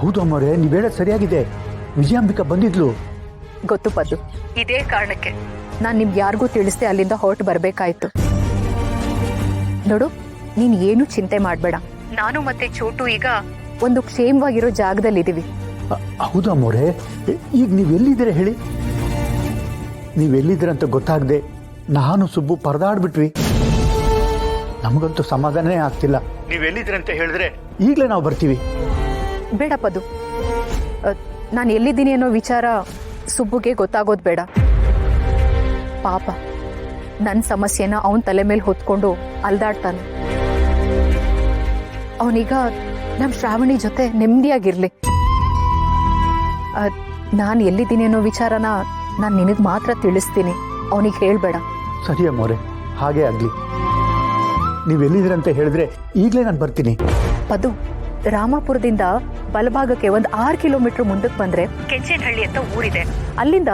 ಹೌದು ಅಮ್ಮವ್ರೆ, ನೀವು ಹೇಳೋದು ಸರಿಯಾಗಿದೆ. ವಿಜಯಾಂಬಿಕಾ ಬಂದಿದ್ಲು. ಗೊತ್ತು ಪದ್ದು, ಇದೇ ಕಾರಣಕ್ಕೆ ನಾನು ನಿಮ್ಗೆ ಯಾರಿಗೂ ತಿಳಿಸ್ದೆ ಅಲ್ಲಿಂದ ಹೊರಟು ಬರಬೇಕಾಯ್ತು. ನೋಡು, ನೀನ್ ಏನು ಚಿಂತೆ ಮಾಡಬೇಡ. ನಾನು ಮತ್ತೆ ಚೋಟು ಈಗ ಒಂದು ಕ್ಷೇಮವಾಗಿರೋ ಜಾಗದಲ್ಲಿದ್ದೀವಿ. ಹೌದು ಅಮ್ಮವ್ರೆ, ಈಗ ನೀವೆಲ್ಲಿದ್ದೀರ ಹೇಳಿ? ನೀವೆಲ್ಲಿದ್ದೀರ ಅಂತ ಗೊತ್ತಾಗದೆ ನಾನು ಸುಬ್ಬು ಪರದಾಡ್ಬಿಟ್ವಿ. ನಮಗಂತೂ ಸಮಾಧಾನನೇ ಆಗ್ತಿಲ್ಲ. ನೀವೆಲ್ಲಿದ್ದೀರ ಅಂತ ಹೇಳಿದ್ರೆ ಈಗಲೇ ನಾವು ಬರ್ತೀವಿ. ಬೇಡ ಪದ್ದು, ನಾನು ಎಲ್ಲಿದ್ದೀನಿ ಅನ್ನೋ ವಿಚಾರ ಸುಬ್ಬುಗೆ ಗೊತ್ತಾಗೋದು ಬೇಡ. ಪಾಪ, ನನ್ನ ಸಮಸ್ಯೆನ ಅವನ ತಲೆ ಮೇಲೆ ಹೊತ್ಕೊಂಡು ಅಲ್ದಾಡ್ತಾನೆ. ಅವನೀಗ ನಮ್ಮ ಶ್ರಾವಣಿ ಜೊತೆ ನೆಮ್ಮದಿಯಾಗಿರ್ಲಿ. ನಾನು ಎಲ್ಲಿದ್ದೀನಿ ಅನ್ನೋ ವಿಚಾರನ ನಾನು ನಿನಗೆ ಮಾತ್ರ ತಿಳಿಸ್ತೀನಿ, ಅವನಿಗೆ ಹೇಳ್ಬೇಡ. ಸರಿ ಅಮ್ಮವ್ರೆ, ಹಾಗೇ ಆಗಲಿ. ನೀವೆಲ್ಲಿದ್ದೀರಂತ ಹೇಳಿದ್ರೆ ಈಗಲೇ ನಾನು ಬರ್ತೀನಿ. ಪದು, ರಾಮಾಪುರದಿಂದ ಬಲಭಾಗಕ್ಕೆ ಒಂದು 6 ಕಿಲೋಮೀಟರ್ ಮುಂದಕ್ಕೆ ಬಂದ್ರೆ ಕೆಂಚೇನಹಳ್ಳಿ ಅಂತ ಊರಿದೆ. ಅಲ್ಲಿಂದ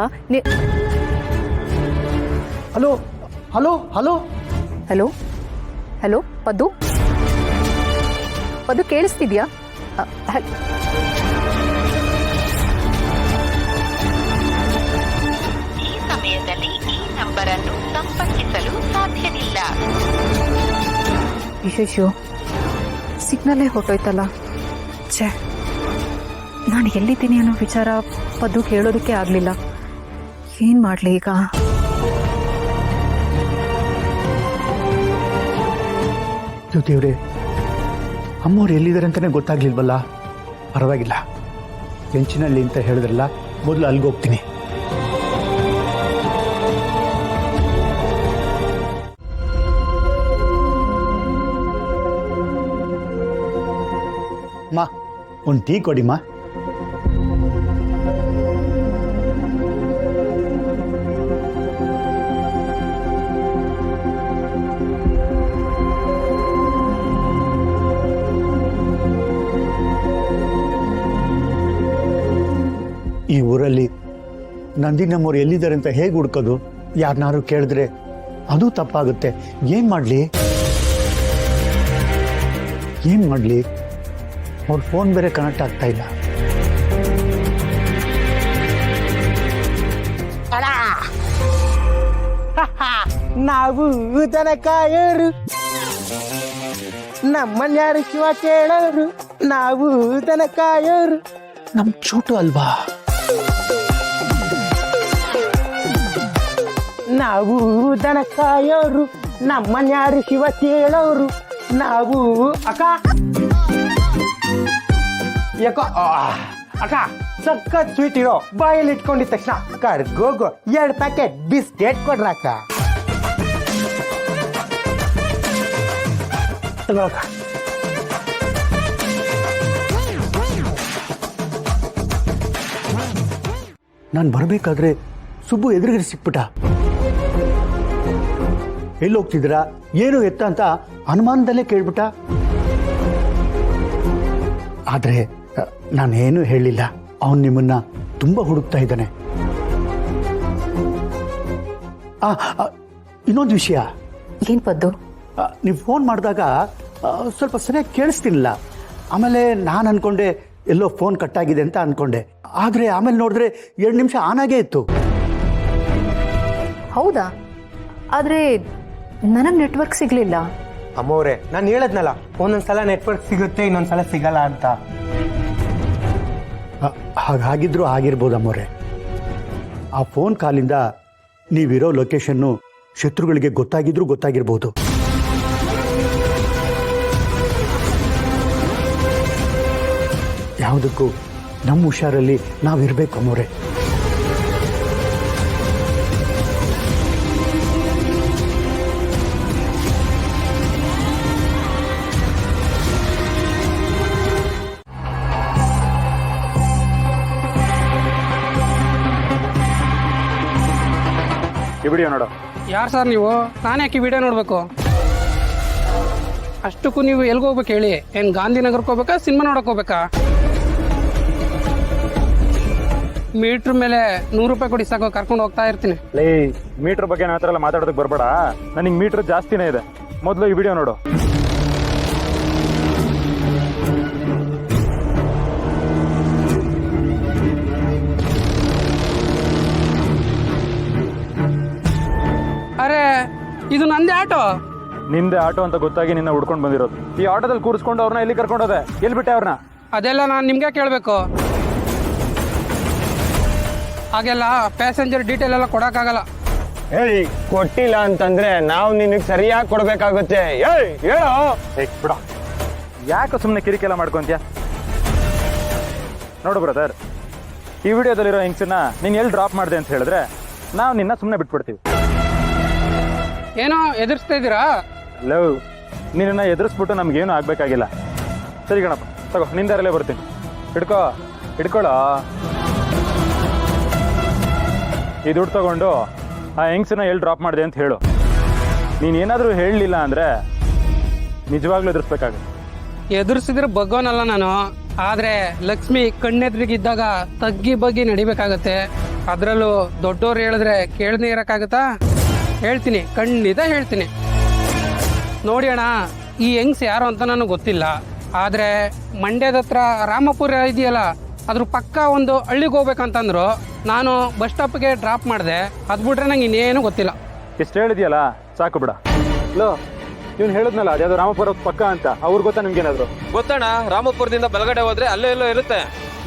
hello hello hello hello hello ಪದು, ಪದು ಕೇಳಿಸ್ತಿದ್ಯಾ? ಈ ಸಮಯದಲ್ಲಿ ಈ ನಂಬರ್ ಅನ್ನು ಸಂಪರ್ಕಿಸಲು ಸಾಧ್ಯವಿಲ್ಲ. ವಿಶೇಷು ಸಿಗ್ನಲ್ಲೇ ಹೊಟ್ಟೋಯ್ತಲ್ಲ. ಛೇ, ನಾನು ಎಲ್ಲಿದ್ದೀನಿ ಅನ್ನೋ ವಿಚಾರ ಪದ್ದು ಹೇಳೋದಕ್ಕೆ ಆಗಲಿಲ್ಲ. ಏನು ಮಾಡಲಿ ಈಗ? ಜ್ಯೋತಿಯವ್ರೆ, ಅಮ್ಮವ್ರು ಎಲ್ಲಿದ್ದಾರೆ ಅಂತಲೇ ಗೊತ್ತಾಗ್ಲಿಲ್ವಲ್ಲ. ಪರವಾಗಿಲ್ಲ, ಕೆಂಚಿನಹಳ್ಳಿ ಅಂತ ಹೇಳಿದ್ರಲ್ಲ, ಮೊದಲು ಅಲ್ಲಿಗೆ ಹೋಗ್ತೀನಿ. ಮಾ, ಒಂದು ಟೀ ಕೊಡಿಮ್ಮ. ಈ ಊರಲ್ಲಿ ನಂದಿನಮ್ಮವ್ರು ಎಲ್ಲಿದ್ದಾರೆ ಅಂತ ಹೇಗೆ ಹುಡ್ಕೋದು? ಯಾರನ್ನಾರು ಕೇಳಿದ್ರೆ ಅದು ತಪ್ಪಾಗುತ್ತೆ. ಏನು ಮಾಡಲಿ? ಅವ್ರ ಫೋನ್ ಬೇರೆ ಕನೆಕ್ಟ್ ಆಗ್ತಾ ಇಲ್ಲ. ನಾವು ದನಕಾಯರು, ನಮ್ಮನ್ಯಾರು ಶಿವ ಕೇಳೋರು. ನಾವು ದನಕಾಯರು. ನಮ್ ಚೋಟು ಅಲ್ವಾ? ನಾವು ದನಕಾಯೋರು, ನಮ್ಮನ್ಯಾರು ಶಿವ ಕೇಳೋರು. ನಾವು ಅಕ್ಕ ಯಾಕೋ ಅಕ್ಕ ಸಖತ್ ಸ್ವೀಟ್ ಇರೋ ಬಾಯಲ್ಲಿ ಇಟ್ಕೊಂಡಿದ ತಕ್ಷಣ ಕರ್ಗೋಗು 2 ಪ್ಯಾಕೆಟ್ ಬಿಸ್ಕೆಟ್ ಕೊಡ್ರಕ್ಕ. ತಗೊಳಕ. ನಾನು ಬರಬೇಕಾದ್ರೆ ಸುಬ್ಬು ಎದುರುಗಡೆ ಸಿಕ್ಬಿಟ್ಟ. ಎಲ್ಲಿ ಹೋಗ್ತಿದ್ದೀರಾ, ಏನು ಎತ್ತ ಅಂತ ಅನುಮಾನದಲ್ಲೇ ಕೇಳ್ಬಿಟ್ಟ. ಆದರೆ ನಾನೇನು ಹೇಳಿಲ್ಲ. ಅವನು ನಿಮ್ಮನ್ನ ತುಂಬಾ ಹುಡುಕ್ತಾ ಇದ್ದಾನೆ. ಇನ್ನೊಂದು ವಿಷಯ. ಏನು ಪದ್ದು? ನೀವು ಫೋನ್ ಮಾಡಿದಾಗ ಸ್ವಲ್ಪ ಸರಿಯಾಗಿ ಕೇಳಿಸ್ತಿಲ್ಲ. ಆಮೇಲೆ ನಾನು ಅನ್ಕೊಂಡೆ ಎಲ್ಲೋ ಫೋನ್ ಕಟ್ಟಾಗಿದೆ ಅಂತ ಅನ್ಕೊಂಡೆ. ಆದರೆ ಆಮೇಲೆ ನೋಡಿದ್ರೆ 2 ನಿಮಿಷ ಆನ್ ಆಗೇ ಇತ್ತು. ಹೌದಾ? ಆದರೆ ನನಗೆ ನೆಟ್ವರ್ಕ್ ಸಿಗಲಿಲ್ಲ. ಅಮ್ಮವ್ರೆ, ನಾನು ಹೇಳದ್ನಲ್ಲ, ಒಂದೊಂದ್ಸಲ ನೆಟ್ವರ್ಕ್ ಸಿಗುತ್ತೆ, ಇನ್ನೊಂದ್ಸಲ ಸಿಗಲ್ಲ ಅಂತ. ಹಾಗಿದ್ರು ಆಗಿರ್ಬೋದು ಅಮ್ಮವ್ರೆ. ಆ ಫೋನ್ ಕಾಲಿಂದ ನೀವಿರೋ ಲೊಕೇಶನ್ನು ಶತ್ರುಗಳಿಗೆ ಗೊತ್ತಾಗಿದ್ರೂ ಗೊತ್ತಾಗಿರ್ಬೋದು. ಯಾವುದಕ್ಕೂ ನಮ್ಮ ಹುಷಾರಲ್ಲಿ ನಾವಿರ್ಬೇಕು ಅಮ್ಮವ್ರೆ. ವಿಡಿಯೋ ನೋಡು. ಯಾರು ಸರ್ ನೀವು? ನಾನು ಯಾಕೆ ವಿಡಿಯೋ ನೋಡಬೇಕು? ಅಷ್ಟಕ್ಕೂ ನೀವು ಎಲ್ಗೆ ಹೋಗ್ಬೇಕು ಹೇಳಿ? ಏನು ಗಾಂಧಿನಗರಕ್ಕೆ ಹೋಗ್ಬೇಕಾ, ಸಿನಿಮಾ ನೋಡಕ್ಕೆ ಹೋಗ್ಬೇಕಾ? ಮೀಟ್ರ್ ಮೇಲೆ 100 ರೂಪಾಯಿ ಕೊಡಿ ಸಾಕು, ಕರ್ಕೊಂಡು ಹೋಗ್ತಾ ಇರ್ತೀನಿ. ಲೇ, ಮೀಟ್ರ್ ಬಗ್ಗೆ ನನ್ನ ಹತ್ರ ಎಲ್ಲ ಮಾತಾಡೋದಕ್ಕೆ ಬರಬೇಡ. ನನಗೆ ಮೀಟ್ರ್ ಜಾಸ್ತಿನೇ ಇದೆ. ಮೊದಲು ಈ ವಿಡಿಯೋ ನೋಡು. ಇದು ನಂದೇ ಆಟೋ. ನಿಂದೆ ಆಟೋ ಅಂತ ಗೊತ್ತಾಗಿ ನಿನ್ನ ಹುಡ್ಕೊಂಡು ಬಂದಿರೋದು. ಈ ಆಟೋದಲ್ಲಿ ಕೂರಿಸ್ಕೊಂಡು ಅವ್ರನ್ನ ಎಲ್ಲಿ ಕರ್ಕೊಂಡೋದೆ? ಎಲ್ಲಿ ಬಿಟ್ಟೆ ಅವ್ರನ್ನ? ಅದೆಲ್ಲ ನಾನು ನಿಮ್ಗೆ ಕೇಳಬೇಕು. ಹಾಗೆಲ್ಲ ಪ್ಯಾಸೆಂಜರ್ ಡೀಟೇಲ್ ಎಲ್ಲ ಕೊಡಕ್ಕಾಗಲ್ಲ. ಹೇಳಿ, ಕೊಟ್ಟಿಲ್ಲ ಅಂತಂದ್ರೆ ನಾವು ನಿನಗೆ ಸರಿಯಾಗಿ ಕೊಡ್ಬೇಕಾಗುತ್ತೆ. ಹೇಳೋ. ಬಿಡ, ಯಾಕೆ ಸುಮ್ಮನೆ ಕಿರಿಕೆಲ್ಲ ಮಾಡ್ಕೊಂತೀಯ? ನೋಡು ಬ್ರದರ್, ಈ ವಿಡಿಯೋದಲ್ಲಿರೋ ಹೆಂಗ್ಸನ್ನ ನೀನು ಎಲ್ಲಿ ಡ್ರಾಪ್ ಮಾಡಿದೆ ಅಂತ ಹೇಳಿದ್ರೆ ನಾವು ನಿನ್ನ ಸುಮ್ಮನೆ ಬಿಟ್ಬಿಡ್ತೀವಿ. ಏನೋ ಎದುರಿಸ್ತಾ ಇದ್ದೀರಾ? ಲವ್, ನಿನ್ನ ಎದುರಿಸ್ಬಿಟ್ಟು ನಮ್ಗೇನು ಆಗ್ಬೇಕಾಗಿಲ್ಲ. ಸರಿ ಗಣಪ, ತಗೋ, ನಿಂದಾರಲ್ಲೇ ಬರ್ತೀನಿ. ಹಿಡ್ಕೊಳ್ಳೋ. ಈ ದುಡ್ಡು ತಗೊಂಡು ಆ ಹೆಂಗ್ಸನ್ನ ಎಲ್ಲಿ ಡ್ರಾಪ್ ಮಾಡಿದೆ ಅಂತ ಹೇಳು. ನೀನೇನಾದರೂ ಹೇಳಲಿಲ್ಲ ಅಂದರೆ ನಿಜವಾಗ್ಲೂ ಎದುರಿಸ್ಬೇಕಾಗುತ್ತೆ. ಎದುರಿಸಿದ್ರೆ ಬಗ್ಗೋನಲ್ಲ ನಾನು. ಆದ್ರೆ ಲಕ್ಷ್ಮಿ ಕಣ್ಣೆದ್ರಿಗಿದ್ದಾಗ ತಗ್ಗಿ ಬಗ್ಗಿ ನಡಿಬೇಕಾಗತ್ತೆ. ಅದರಲ್ಲೂ ದೊಡ್ಡೋರು ಹೇಳಿದ್ರೆ ಕೇಳದೆ ಇರಕ್ಕಾಗತ್ತಾ? ಹೇಳ್ತೀನಿ, ಖಂಡಿತ ಹೇಳ್ತೀನಿ. ನೋಡಿ ಅಣ್ಣ, ಈ ಹೆಂಗ್ಸ್ ಯಾರು ಅಂತ ನನಗೆ ಗೊತ್ತಿಲ್ಲ. ಆದ್ರೆ ಮಂಡ್ಯದ ಹತ್ರ ರಾಮಪುರ ಇದೆಯಲ್ಲ, ಅದ್ರ ಪಕ್ಕ ಒಂದು ಹಳ್ಳಿಗೆ ಹೋಗ್ಬೇಕಂತಂದ್ರು. ನಾನು ಬಸ್ ಸ್ಟಾಪ್ಗೆ ಡ್ರಾಪ್ ಮಾಡಿದೆ. ಅದು ಬಿಟ್ರೆ ನಂಗೆ ಇನ್ನೇನು ಗೊತ್ತಿಲ್ಲ. ಇಷ್ಟು ಹೇಳಿದ್ಯಲ್ಲ, ಸಾಕು ಬಿಡ. ಲೋ, ಇವ್ನು ಹೇಳಿದ್ನಲ್ಲ ಅದ್ಯಾವುದು ರಾಮಪುರ ಪಕ್ಕ ಅಂತ, ಅವ್ರಿಗೆ ಗೊತ್ತಾ ನಿಮ್ಗೇನಾದ್ರು? ಗೊತ್ತಣ್ಣ, ರಾಮಪುರದಿಂದ ಬಲಗಡೆ ಹೋದ್ರೆ ಅಲ್ಲೇ ಎಲ್ಲೋ ಇರುತ್ತೆ.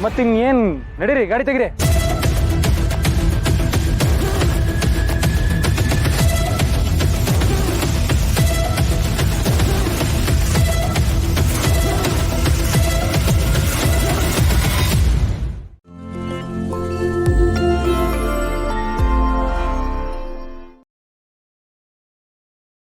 ಮತ್ತಿನ್ನೇನು? ನಡೀರಿ, ಗಾಡಿ ತೆಗಿರಿ.